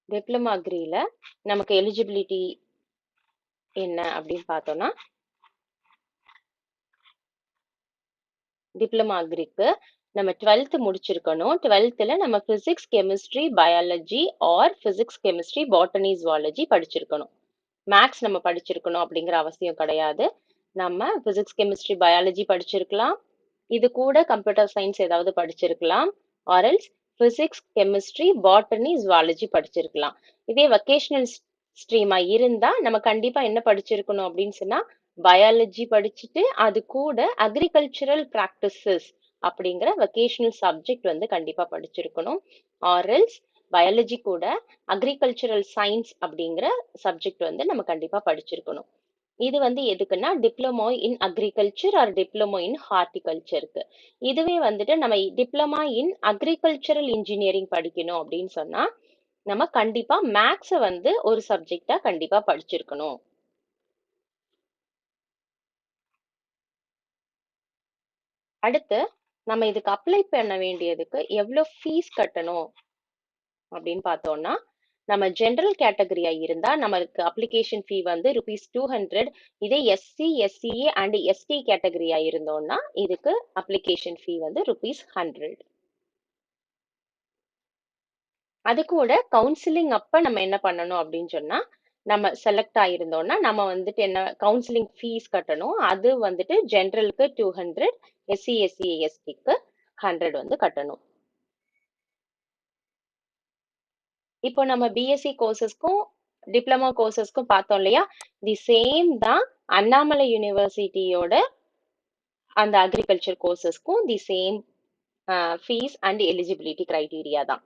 Diploma அக்ரியில் நமக்கு eligibility என்ன அப்படின்னு பார்த்தோம்னா, டிப்ளமா அக்ரிக்கு நம்ம 12th முடிச்சிருக்கணும். 12th நம்ம physics chemistry biology R physics chemistry botany zoology படிச்சிருக்கணும். மேக்ஸ் நம்ம படிச்சிருக்கணும் அப்படிங்கிற அவசியம் கிடையாது. நம்ம பிசிக்ஸ் கெமிஸ்ட்ரி பயாலஜி படிச்சிருக்கலாம், இது கூட கம்ப்யூட்டர் சயின்ஸ் ஏதாவது படிச்சிருக்கலாம், ஆர்எல்ஸ் பிசிக்ஸ் கெமிஸ்ட்ரி பாட்டனி ஜுவாலஜி படிச்சிருக்கலாம். இதே வொகேஷனல் ஸ்ட்ரீமா இருந்தா நம்ம கண்டிப்பா என்ன படிச்சிருக்கணும் அப்படின்னு சொன்னா, பயாலஜி படிச்சுட்டு அது கூட அக்ரிகல்ச்சரல் பிராக்டிசஸ் அப்படிங்கிற வொகேஷனல் சப்ஜெக்ட் வந்து கண்டிப்பா படிச்சிருக்கணும். ஆர்எல்ஸ் பயாலஜி கூட அக்ரிகல்ச்சரல் சயின்ஸ் அப்படிங்கிற சப்ஜெக்ட் வந்து நம்ம கண்டிப்பா படிச்சிருக்கணும். இது வந்து எதுக்குன்னா diploma in agriculture or diploma in ஹார்டிகல்ச்சருக்கு. இதுவே வந்துட்டு நம்ம டிப்ளமா இன் அக்ரிகல்ச்சரல் இன்ஜினியரிங் படிக்கணும் அப்படின்னு சொன்னா நம்ம கண்டிப்பா மேக்ஸை வந்து ஒரு சப்ஜெக்டா கண்டிப்பா படிச்சிருக்கணும். அடுத்து நம்ம இதுக்கு அப்ளை பண்ண வேண்டியதுக்கு எவ்வளவு ஃபீஸ் கட்டணும் அப்படின்னு பார்த்தோம்னா, நம்ம ஜெனரல் கேட்டகரியா இருந்தா நமக்கு அப்ளிகேஷன் ஃபீ வந்து ₹200. இதே எஸ்சி எஸ்சிஏ அண்ட் எஸ்டி கேட்டகரியா இருந்தோம்னா இதுக்கு அப்ளிகேஷன் ஃபீ வந்து ₹100. அது கூட கவுன்சிலிங் அப்ப நம்ம என்ன பண்ணணும் அப்படின்னு சொன்னா, நம்ம செலக்ட் ஆயிருந்தோம்னா நம்ம வந்துட்டு என்ன கவுன்சிலிங் ஃபீஸ் கட்டணும். அது வந்துட்டு ஜெனரலுக்கு 200, எஸ்சி எஸ்சி எஸ்டிக்கு 100 வந்து கட்டணும். இப்போ நம்ம பிஎஸ்சி கோர்சஸ்க்கும் டிப்ளமா கோர்சஸ்க்கும் பார்த்தோம் இல்லையா, தி சேம் தான் அண்ணாமலை யூனிவர்சிட்டியோட அந்த அக்ரிகல்ச்சர் கோர்சஸ்க்கும் the same fees and eligibility criteria தான்.